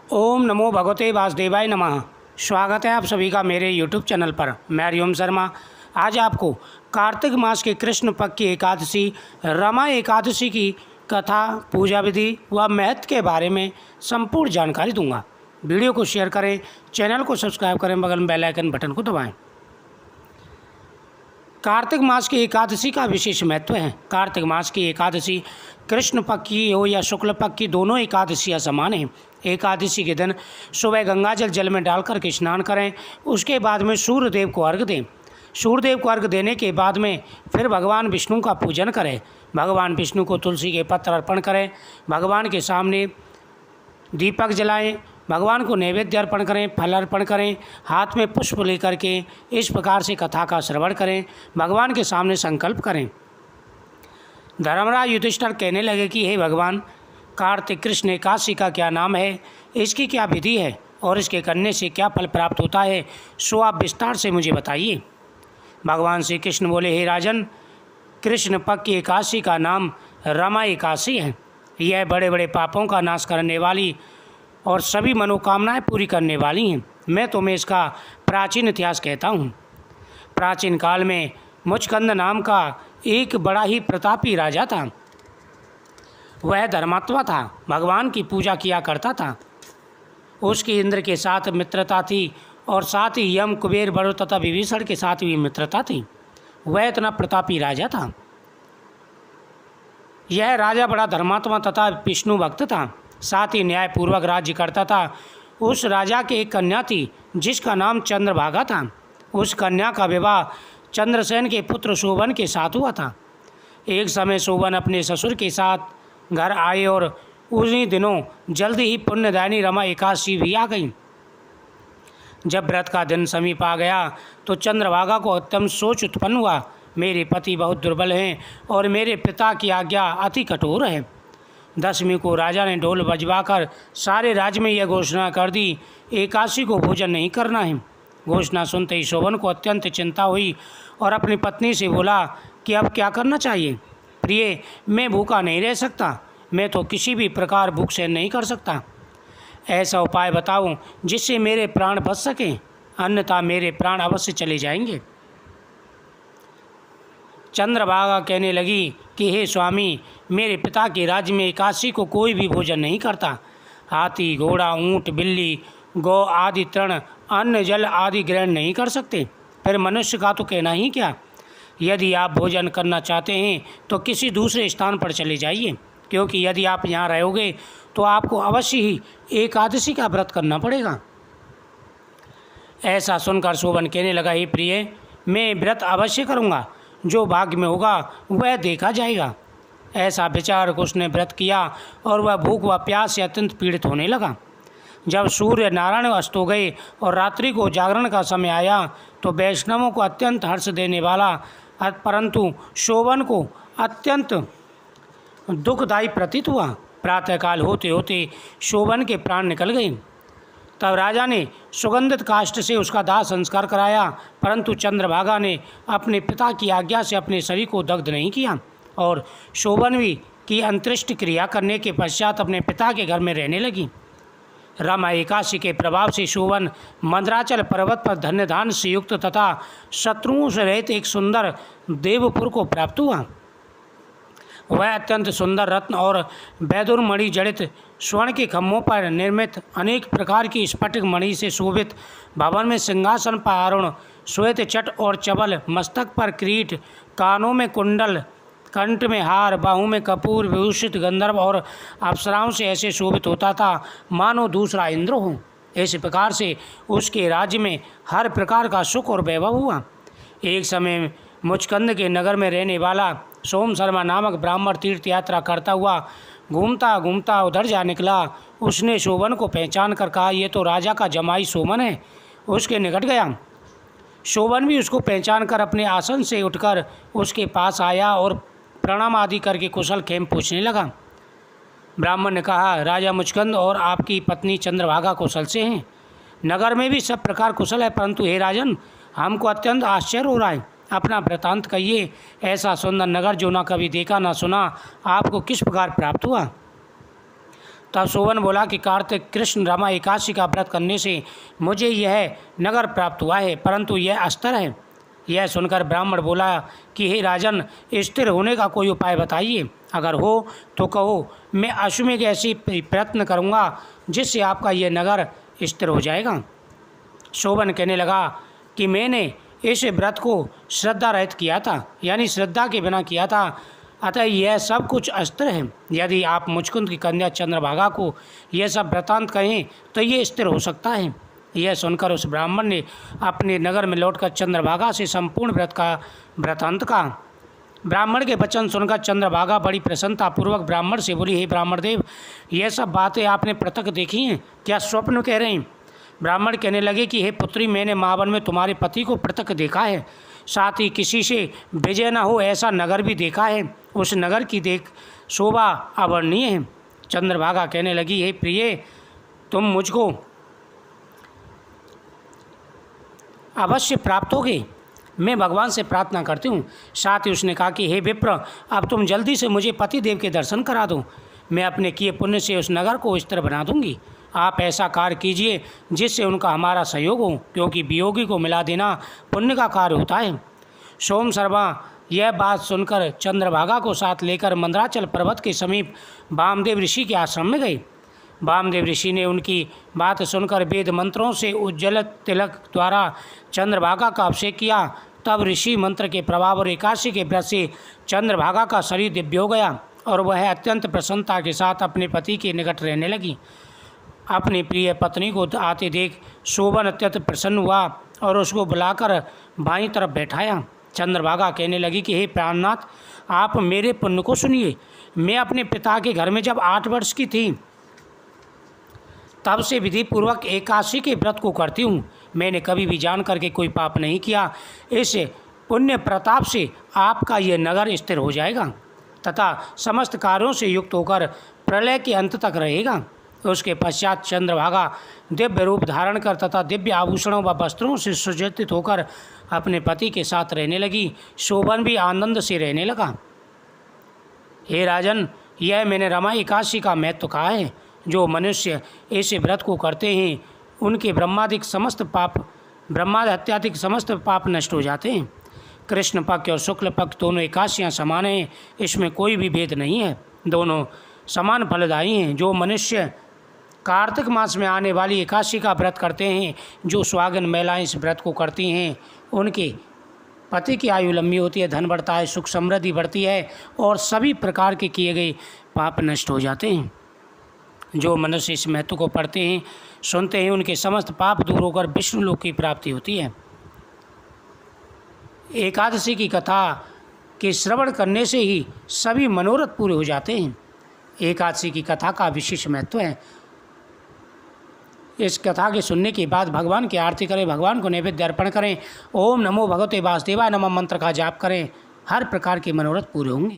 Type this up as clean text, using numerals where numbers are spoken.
ओम नमो भगवते वासुदेवाय नमः। स्वागत है आप सभी का मेरे यूट्यूब चैनल पर। मैं हरिओम शर्मा आज आपको कार्तिक मास के कृष्ण पक्ष की एकादशी रमा एकादशी की कथा, पूजा विधि व महत्व के बारे में संपूर्ण जानकारी दूंगा। वीडियो को शेयर करें, चैनल को सब्सक्राइब करें, बगल में बेल आइकन बटन को दबाएं। कार्तिक मास की एकादशी का विशेष महत्व है। कार्तिक मास की एकादशी कृष्ण पक्ष की हो या शुक्ल पक्ष की, दोनों एकादशियाँ समान हैं। एकादशी के दिन सुबह गंगाजल जल में डालकर के स्नान करें। उसके बाद में सूर्यदेव को अर्घ्य दें। सूर्यदेव को अर्घ्य देने के बाद में फिर भगवान विष्णु का पूजन करें। भगवान विष्णु को तुलसी के पत्र अर्पण करें। भगवान के सामने दीपक जलाएं। भगवान को नैवेद्य अर्पण करें, फल अर्पण करें। हाथ में पुष्प लेकर के इस प्रकार से कथा का श्रवण करें। भगवान के सामने संकल्प करें। धर्मराज युधिष्ठिर कहने लगे कि हे भगवान, कार्तिक कृष्ण एकादशी का क्या नाम है, इसकी क्या विधि है और इसके करने से क्या फल प्राप्त होता है, सो आप विस्तार से मुझे बताइए। भगवान श्री कृष्ण बोले, हे राजन, कृष्ण पक्ष की एकादशी का नाम रमा एकादशी है। यह बड़े बड़े पापों का नाश करने वाली और सभी मनोकामनाएं पूरी करने वाली हैं। मैं तुम्हें इसका प्राचीन इतिहास कहता हूँ। प्राचीन काल में मुचकंद नाम का एक बड़ा ही प्रतापी राजा था। वह धर्मात्मा था, भगवान की पूजा किया करता था। उसकी इंद्र के साथ मित्रता थी और साथ ही यम, कुबेर, वरुण तथा विभीषण के साथ भी मित्रता थी। वह इतना प्रतापी राजा था। यह राजा बड़ा धर्मात्मा तथा विष्णु भक्त था, साथ ही न्यायपूर्वक राज्य करता था। उस राजा की एक कन्या थी जिसका नाम चंद्रभागा था। उस कन्या का विवाह चंद्रसेन के पुत्र शोभन के साथ हुआ था। एक समय शोभन अपने ससुर के साथ घर आए और उन्हीं दिनों जल्दी ही पुण्यदायिनी रमा एकादशी भी आ गई। जब व्रत का दिन समीप आ गया तो चंद्रभागा को उत्तम सोच उत्पन्न हुआ, मेरे पति बहुत दुर्बल हैं और मेरे पिता की आज्ञा अति कठोर है। दशमी को राजा ने ढोल बजवाकर सारे राज्य में यह घोषणा कर दी, एकादशी को भोजन नहीं करना है। घोषणा सुनते ही शोभन को अत्यंत चिंता हुई और अपनी पत्नी से बोला कि अब क्या करना चाहिए। प्रिय, मैं भूखा नहीं रह सकता, मैं तो किसी भी प्रकार भूख सहन नहीं कर सकता। ऐसा उपाय बताओ जिससे मेरे प्राण बच सकें, अन्यथा मेरे प्राण अवश्य चले जाएंगे। चंद्रभागा कहने लगी कि हे स्वामी, मेरे पिता के राज्य में एकादशी को कोई भी भोजन नहीं करता। हाथी, घोड़ा, ऊंट, बिल्ली, गौ आदि तृण, अन्न, जल आदि ग्रहण नहीं कर सकते। फिर मनुष्य का तो कहना ही क्या। यदि आप भोजन करना चाहते हैं तो किसी दूसरे स्थान पर चले जाइए, क्योंकि यदि आप यहाँ रहोगे तो आपको अवश्य ही एकादशी का व्रत करना पड़ेगा। ऐसा सुनकर शोभन कहने लगा, हे प्रिय, मैं व्रत अवश्य करूँगा, जो भाग्य में होगा वह देखा जाएगा। ऐसा विचार कर उसने व्रत किया और वह भूख व प्यास से अत्यंत पीड़ित होने लगा। जब सूर्य नारायण अस्त हो गए और रात्रि को जागरण का समय आया तो वैष्णवों को अत्यंत हर्ष देने वाला परंतु शोभन को अत्यंत दुखदायी प्रतीत हुआ। प्रातःकाल होते होते शोभन के प्राण निकल गए। तब राजा ने सुगंधित काष्ठ से उसका दाह संस्कार कराया, परंतु चंद्रभागा ने अपने पिता की आज्ञा से अपने शरीर को दग्ध नहीं किया और शोभन भी की अंत्येष्टि क्रिया करने के पश्चात अपने पिता के घर में रहने लगी। रमा एकादशी के प्रभाव से शोभन मंदराचल पर्वत पर धन्य धान से युक्त तथा शत्रुओं से रहित एक सुंदर देवपुर को प्राप्त हुआ। वह अत्यंत सुंदर रत्न और वैदुर मणि जड़ित स्वर्ण के खम्भों पर निर्मित अनेक प्रकार की स्फटिक मणि से शोभित भवन में सिंहासन पर आरूढ़, श्वेत चट और चबल, मस्तक पर किरीट, कानों में कुंडल, कंठ में हार, बाहू में कपूर विभूषित गंधर्व और अप्सराओं से ऐसे शोभित होता था मानो दूसरा इंद्र हो। इस प्रकार से उसके राज्य में हर प्रकार का सुख और वैभव हुआ। एक समय मुचकंद के नगर में रहने वाला सोम शर्मा नामक ब्राह्मण तीर्थ यात्रा करता हुआ घूमता घूमता उधर जा निकला। उसने शोभन को पहचान कर कहा, ये तो राजा का जमाई सोमन है। उसके निकट गया। शोभन भी उसको पहचान कर अपने आसन से उठकर उसके पास आया और प्रणाम आदि करके कुशल क्षेम पूछने लगा। ब्राह्मण ने कहा, राजा मुचकंद और आपकी पत्नी चंद्रभागा कुशल से हैं। नगर में भी सब प्रकार कुशल है, परंतु हे राजन, हमको अत्यंत आश्चर्य हो रहा है। अपना वृतांत कहिए। ऐसा सुंदर नगर जो ना कभी देखा ना सुना, आपको किस प्रकार प्राप्त हुआ। तब शोभन बोला कि कार्तिक कृष्ण रमा एकादशी का व्रत करने से मुझे यह नगर प्राप्त हुआ है, परंतु यह अस्तर है। यह सुनकर ब्राह्मण बोला कि हे राजन, स्थिर होने का कोई उपाय बताइए, अगर हो तो कहो, मैं अश्वमेघ ऐसी प्रयत्न करूँगा जिससे आपका यह नगर स्थिर हो जाएगा। शोभन कहने लगा कि मैंने इस व्रत को श्रद्धा रहित किया था, यानी श्रद्धा के बिना किया था, अतः यह सब कुछ अस्त्र है। यदि आप मुचकुंद की कन्या चंद्रभागा को यह सब वृतांत कहें तो ये स्थिर हो सकता है। यह सुनकर उस ब्राह्मण ने अपने नगर में लौटकर चंद्रभागा से संपूर्ण व्रत का वृतांत कहा। ब्राह्मण के वचन सुनकर चंद्रभागा बड़ी प्रसन्नतापूर्वक ब्राह्मण से बोली, हे ब्राह्मण देव, यह सब बातें आपने प्रत्यक्ष देखी हैं, क्या स्वप्न कह रहे हैं? ब्राह्मण कहने लगे कि हे पुत्री, मैंने महावन में तुम्हारे पति को प्रत्यक्ष देखा है, साथ ही किसी से विजय न हो ऐसा नगर भी देखा है। उस नगर की देख शोभा अवर्णनीय है। चंद्रभागा कहने लगी, हे प्रिय, तुम मुझको अवश्य प्राप्त होगे, मैं भगवान से प्रार्थना करती हूँ। साथ ही उसने कहा कि हे विप्र, अब तुम जल्दी से मुझे पति देव के दर्शन करा दो, मैं अपने किए पुण्य से उस नगर को स्थिर बना दूंगी। आप ऐसा कार्य कीजिए जिससे उनका हमारा सहयोग हो, क्योंकि वियोगी को मिला देना पुण्य का कार्य होता है। सोम शर्मा यह बात सुनकर चंद्रभागा को साथ लेकर मंदराचल पर्वत के समीप वामदेव ऋषि के आश्रम में गए। वामदेव ऋषि ने उनकी बात सुनकर वेद मंत्रों से उज्ज्वल तिलक द्वारा चंद्रभागा का अभिषेक किया। तब ऋषि मंत्र के प्रभाव और एकादशी के व्रत से चंद्रभागा का शरीर दिव्य हो गया और वह अत्यंत प्रसन्नता के साथ अपने पति के निकट रहने लगी। अपनी प्रिय पत्नी को आते देख शोभन अत्यंत प्रसन्न हुआ और उसको बुलाकर बाईं तरफ बैठाया। चंद्रभागा कहने लगी कि हे प्राणनाथ, आप मेरे पुण्य को सुनिए। मैं अपने पिता के घर में जब 8 वर्ष की थी तब से विधि पूर्वक एकादशी के व्रत को करती हूँ। मैंने कभी भी जान करके कोई पाप नहीं किया। इस पुण्य प्रताप से आपका ये नगर स्थिर हो जाएगा तथा समस्त कार्यों से युक्त होकर प्रलय के अंत तक रहेगा। उसके पश्चात चंद्रभागा दिव्य रूप धारण कर तथा दिव्य आभूषणों व वस्त्रों से सुसज्जित होकर अपने पति के साथ रहने लगी। शोभन भी आनंद से रहने लगा। हे राजन, यह मैंने रमा एकादशी का महत्व कहा है। जो मनुष्य इस व्रत को करते हैं उनके ब्रह्मादि हत्यादि समस्त पाप नष्ट हो जाते हैं। कृष्ण पक्ष और शुक्ल पक्ष दोनों एकादशियाँ समान हैं, इसमें कोई भी भेद नहीं है, दोनों समान फलदायी हैं। जो मनुष्य कार्तिक मास में आने वाली एकादशी का व्रत करते हैं, जो सुहागन महिलाएं इस व्रत को करती हैं, उनके पति की आयु लंबी होती है, धन बढ़ता है, सुख समृद्धि बढ़ती है और सभी प्रकार के किए गए पाप नष्ट हो जाते हैं। जो मनुष्य इस महत्व को पढ़ते हैं, सुनते हैं, उनके समस्त पाप दूर होकर विष्णु लोक की प्राप्ति होती है। एकादशी की कथा के श्रवण करने से ही सभी मनोरथ पूरे हो जाते हैं। एकादशी की कथा का विशेष महत्व है। इस कथा के सुनने के बाद भगवान की आरती करें, भगवान को नैवेद्य अर्पण करें, ओम नमो भगवते वासुदेवाय नमः मंत्र का जाप करें, हर प्रकार के मनोरथ पूरे होंगे।